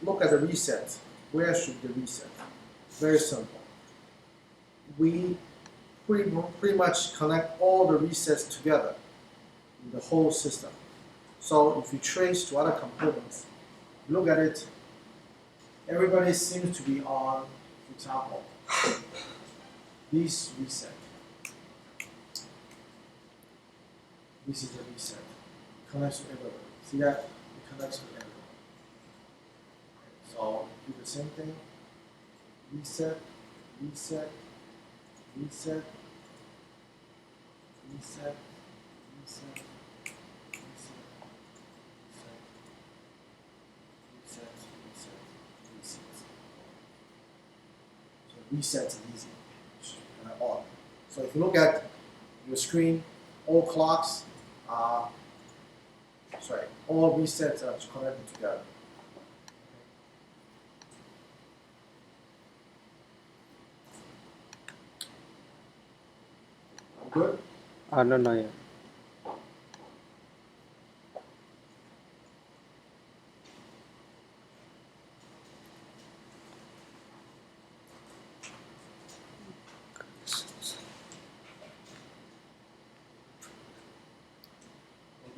look at the reset. Where should the reset? Very simple. We pretty much connect all the resets together in the whole system. So if you trace to other components, look at it, everybody seems to be on, for example, this reset. This is the reset. It connects to everybody. See that? It connects to everybody. So do the same thing. Reset, reset, reset, reset, reset, reset, reset, reset, reset. So reset is easy. On. So if you look at your screen, all clocks are, all resets are connected together. Good? I don't know yet.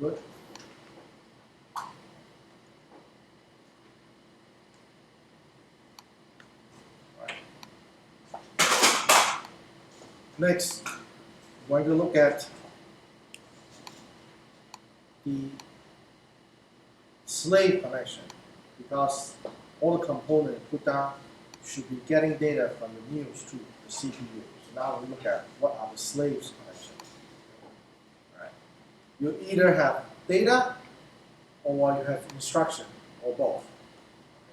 Good? Right. Next, we're going to look at the slave connection, because all the components put down should be getting data from the news to the CPU. So now we look at what are the slaves connections. Right. You either have data or you have instruction, or both.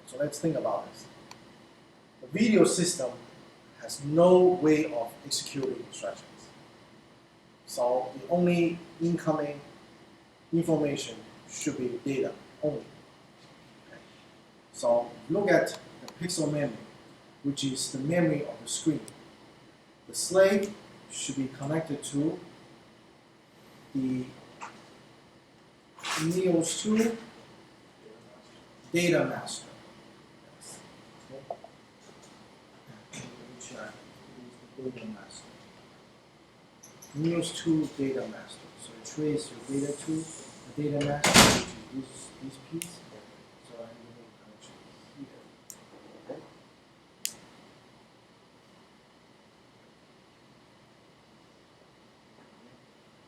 So let's think about this. The video system has no way of executing instructions. So the only incoming information should be data only. Okay. So look at the pixel memory, which is the memory of the screen. The slave should be connected to the Neos 2 data master. Yes. Okay. Data master. Neos 2 data master. So you trace your data to the data master, which is this piece. So I'm going to make a connection here. Okay.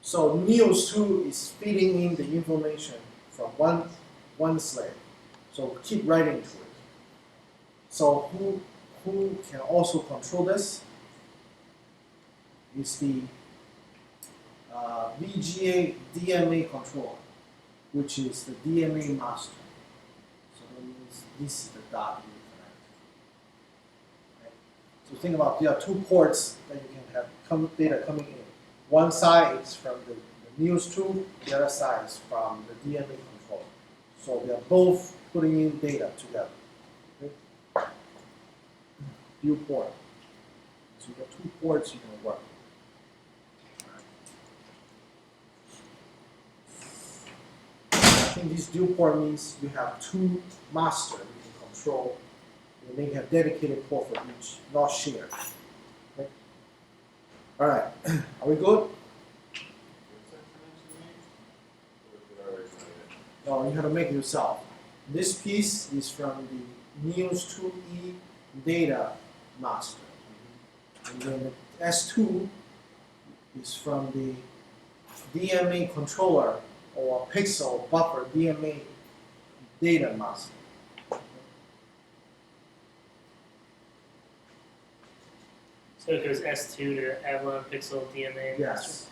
So Neos 2 is feeding in the information from one slave. So keep writing to it. So who can also control this is the VGA DMA controller, which is the DMA master. So that means this is the dot you connect. Okay. So think about, there are two ports that you can have data coming in. One side is from the Neos 2, the other side is from the DMA controller. So they are both putting in data together. Okay. Dual port. So you got two ports you can work. I think this dual port means you have two masters you can control, and then you have dedicated port for each, not shared. Okay. All right, are we good? No, you have to make it yourself. This piece is from the Neos 2E data master, and then the S2 is from the DMA controller or pixel buffer DMA data master. So it goes S2 to Avalon Pixel DMA. Yes.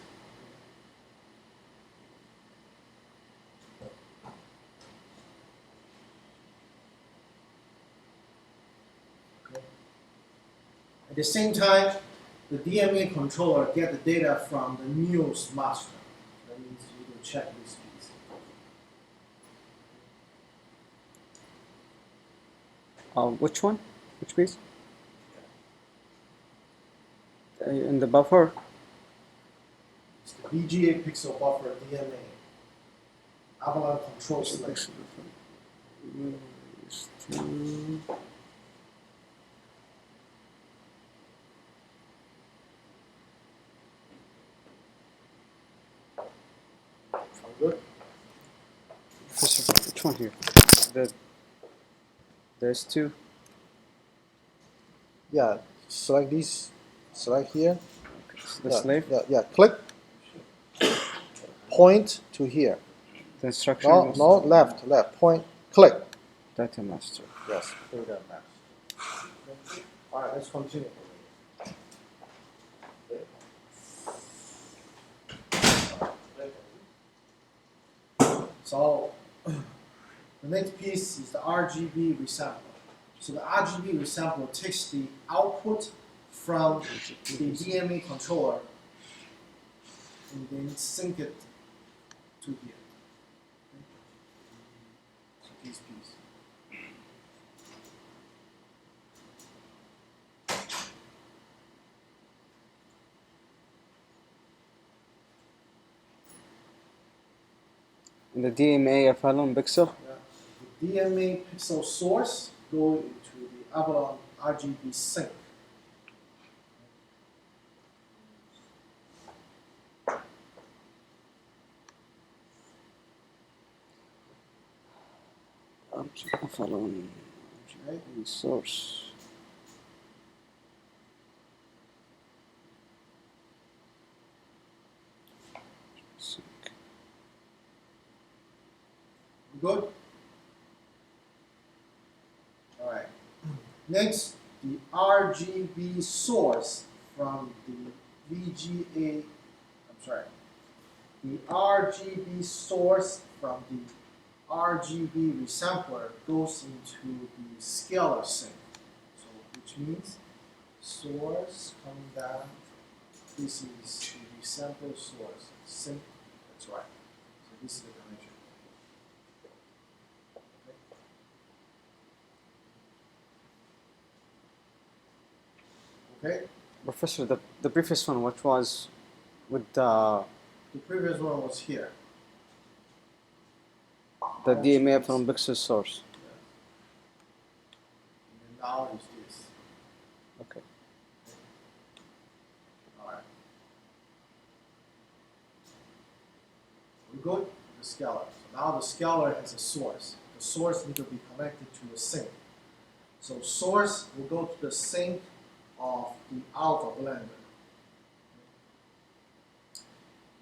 Okay. At the same time, the DMA controller get the data from the Neos master. That means you can check this piece. Which one? Which piece? In the buffer? It's the VGA pixel buffer DMA. Avalon control select. Sound good? Which one here? There's two. Yeah, select these, select here. Okay, so the Yeah, slave. yeah, click. Point to here. The instruction. No, no, left, point, click. Data master. Yes, data master. All right, let's continue. So the next piece is the RGB resampler. So the RGB resampler takes the output from the DMA controller and then sync it to here. So this piece. And the DMA Avalon pixel. The DMA pixel source go into the Avalon RGB sync. Avalon Okay. RGB source. Sync. We good? All right. Next, the RGB source from the VGA. I'm sorry. The RGB source from the RGB resampler goes into the scalar sync. So, which means source coming down. This is the resampler source sync. That's right. So this is the connection. Okay. Professor, the previous one, which was with the previous one was here. DMA from pixel source. And now is this. Okay. All right. We go to the scalar. So now the scalar has a source. The source needs to be connected to a sink. So source will go to the sink of the alpha blender.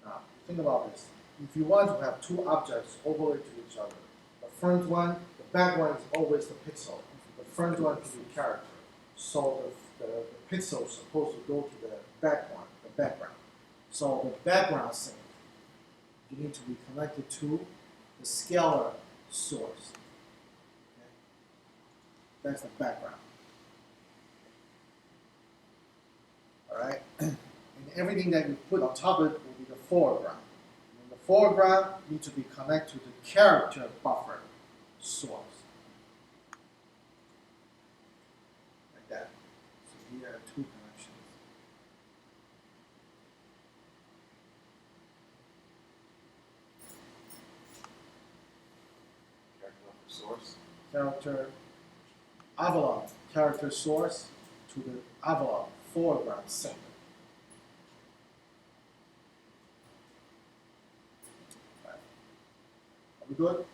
Now, think about this. If you want to have two objects overlay to each other, the front one, the back one is always the pixel. The front one is the character. So the pixel is supposed to go to the back one, the background. So the background sync, you need to be connected to the scalar source. Okay? That's the background. Alright? And everything that you put on top of it will be the foreground. And the foreground needs to be connected to the character buffer source. Like that. So here are two connections. Source. Character Avalon character source to the Avalon foreground sync. Right. Are we good?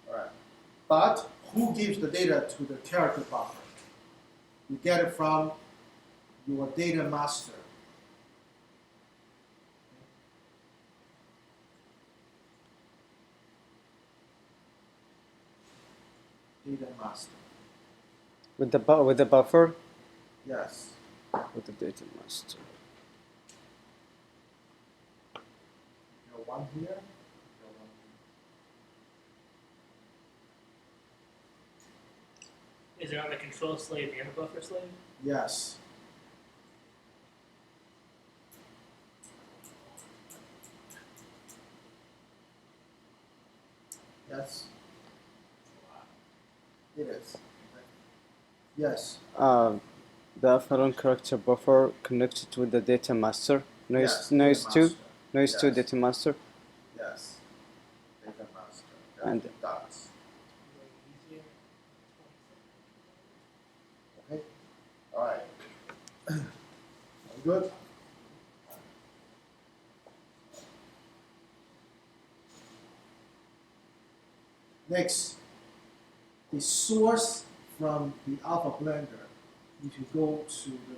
Alright. But who gives the data to the character buffer? You get it from your data master. Data master. With the buffer. Yes. With the data master. You have one here. Is it on the control slave and the buffer slave? Yes. Yes. It is. Yes. The Avalon character buffer connected with the data master. Yes, Noise data 2. master. Noise 2 Yes. data master. Yes. Data master. And- dots. Good. Next, the source from the alpha blender, you can go to the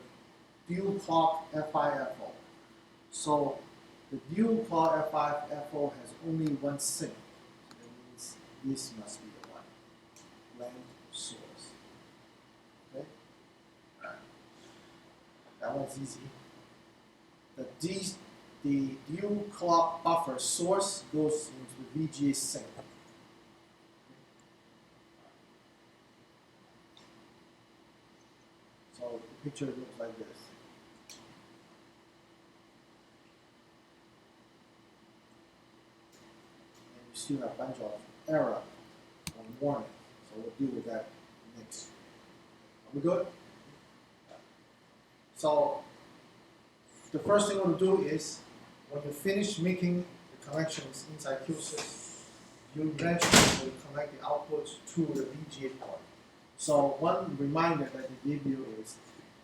dual clock FIFO. So the dual clock FIFO has only one sink. So that means this must be the one. Blend source. Okay? Alright. That one's easy. The dual clock buffer source goes into the VGA sink. So the picture looks like this. And you still have a bunch of error or warning. So we'll deal with that next. Are we good? So the first thing we'll do is when you finish making the connections inside QSys, you eventually will connect the output to the VGA port. So one reminder that they give you is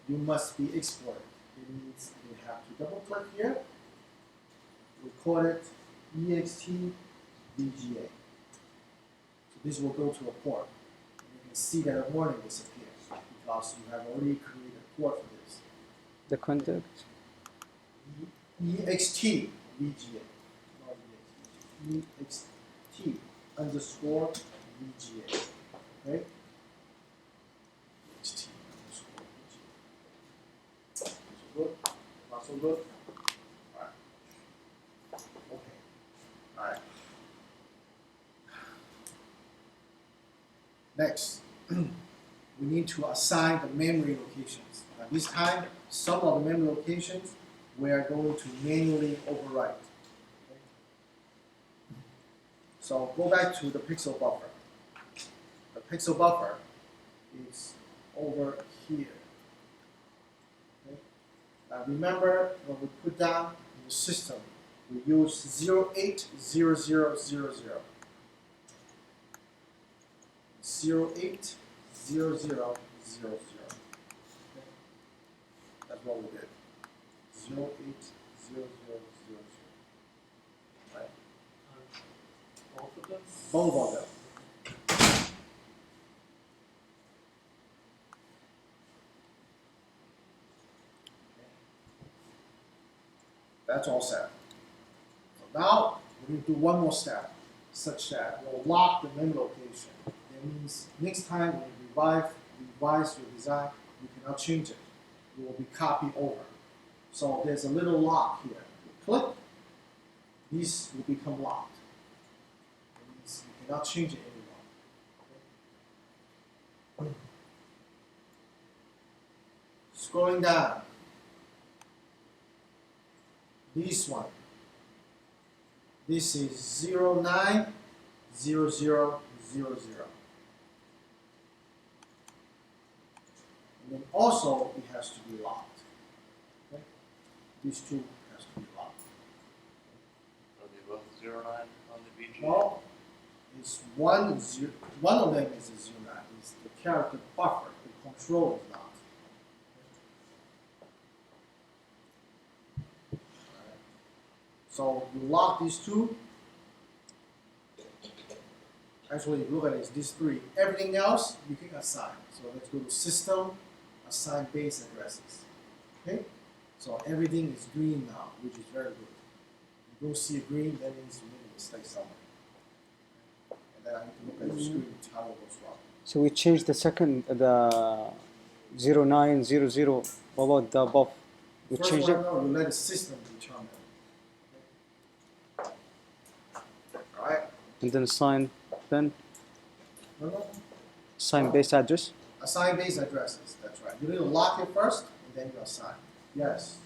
you must be exported. It means you have to double click here, record it, ext VGA. So this will go to a port. And you can see that a warning disappears because you have already created a port for this. The contact. ext VGA. Not ext. ext underscore VGA. Okay? ext underscore VGA. So good? Not so good? Alright. Okay. Alright. Next, we need to assign the memory locations. Now this time, some of the memory locations we are going to manually overwrite. Okay? So go back to the pixel buffer. The pixel buffer is over here. Okay? Now remember when we put down in the system, we use 080000. 080000. Okay? That's what we did. 080000. Right? Both of them? Both of them. That's all set. So now we need to do one more step, such that we'll lock the memory location. That means next time when you revise your design, you cannot change it. It will be copied over. So there's a little lock here. You click, these will become locked. That means you cannot change it anymore. Okay? Scrolling down. This one. This is 090000. And then also it has to be locked. Okay? These two has to be locked. Are they both 09 on the VGA? Well, it's one of them is a 09. It's the character buffer. The control is not. Alright. So you lock these two. Actually, if you look at it, it's these three. Everything else you can assign. So let's go to System, Assign Base Addresses. Okay? So everything is green now, which is very good. If you don't see a green, that means you made a mistake somewhere. And then I need to look at the screen to tell what's wrong. So we changed the second, the 0900. What about the above? We First changed one, it. no, you let the system determine. Alright? And then assign then No. assign base address. Assign base addresses, that's right. You need to lock it first, and then you assign. Yes.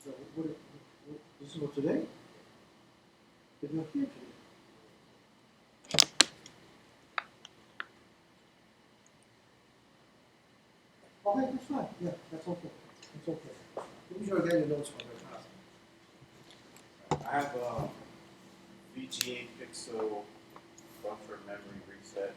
So this is for today? It's not here today. Okay, that's fine. Yeah, that's okay. That's okay. Let me sure I get your notes from the class. have VGA pixel buffer memory reset